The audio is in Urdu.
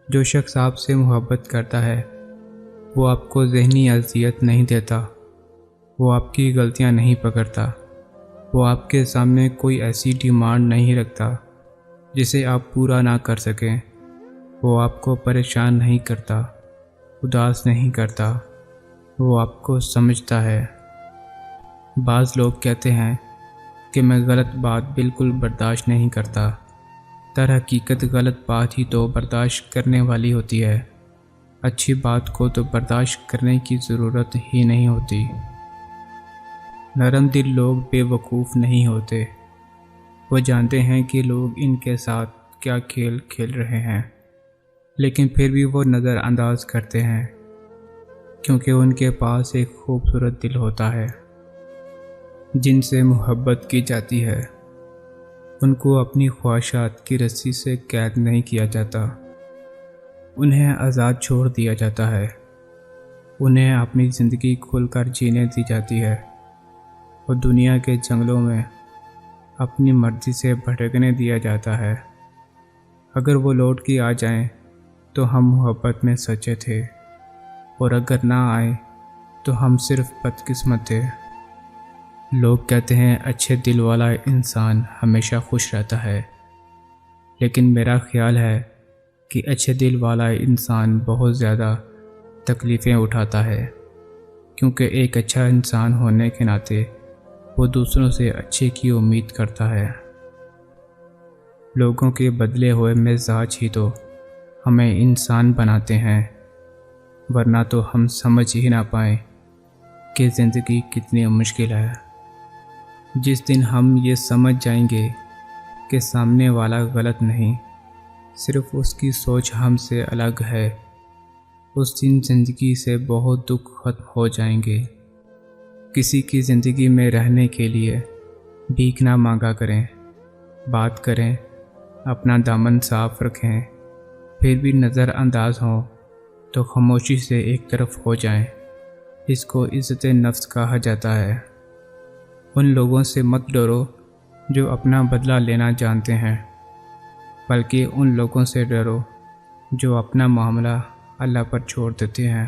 جو شخص آپ سے محبت کرتا ہے وہ آپ کو ذہنی اذیت نہیں دیتا، وہ آپ کی غلطیاں نہیں پکڑتا، وہ آپ کے سامنے کوئی ایسی ڈیمانڈ نہیں رکھتا جسے آپ پورا نہ کر سکیں، وہ آپ کو پریشان نہیں کرتا، اداس نہیں کرتا، وہ آپ کو سمجھتا ہے۔ بعض لوگ کہتے ہیں کہ میں غلط بات بالکل برداشت نہیں کرتا۔ در حقیقت غلط بات ہی تو برداشت کرنے والی ہوتی ہے، اچھی بات کو تو برداشت کرنے کی ضرورت ہی نہیں ہوتی۔ نرم دل لوگ بے وقوف نہیں ہوتے، وہ جانتے ہیں کہ لوگ ان کے ساتھ کیا کھیل کھیل رہے ہیں، لیکن پھر بھی وہ نظر انداز کرتے ہیں کیونکہ ان کے پاس ایک خوبصورت دل ہوتا ہے۔ جن سے محبت کی جاتی ہے ان کو اپنی خواہشات کی رسی سے قید نہیں کیا جاتا، انہیں آزاد چھوڑ دیا جاتا ہے، انہیں اپنی زندگی کھل کر جینے دی جاتی ہے اور دنیا کے جنگلوں میں اپنی مرضی سے بھٹکنے دیا جاتا ہے۔ اگر وہ لوٹ کے آ جائیں تو ہم محبت میں سچے تھے، اور اگر نہ آئیں تو ہم صرف بدقسمت تھے۔ لوگ کہتے ہیں اچھے دل والا انسان ہمیشہ خوش رہتا ہے، لیکن میرا خیال ہے کہ اچھے دل والا انسان بہت زیادہ تکلیفیں اٹھاتا ہے، کیونکہ ایک اچھا انسان ہونے کے ناطے وہ دوسروں سے اچھے کی امید کرتا ہے۔ لوگوں کے بدلے ہوئے مزاج ہی تو ہمیں انسان بناتے ہیں، ورنہ تو ہم سمجھ ہی نہ پائیں کہ زندگی کتنی مشکل ہے۔ جس دن ہم یہ سمجھ جائیں گے کہ سامنے والا غلط نہیں، صرف اس کی سوچ ہم سے الگ ہے، اس دن زندگی سے بہت دکھ ختم ہو جائیں گے۔ کسی کی زندگی میں رہنے کے لیے بھیک نہ مانگا کریں، بات کریں، اپنا دامن صاف رکھیں، پھر بھی نظر انداز ہوں تو خاموشی سے ایک طرف ہو جائیں۔ اس کو عزت نفس کہا جاتا ہے۔ ان لوگوں سے مت ڈرو جو اپنا بدلہ لینا جانتے ہیں، بلکہ ان لوگوں سے ڈرو جو اپنا معاملہ اللہ پر چھوڑ دیتے ہیں۔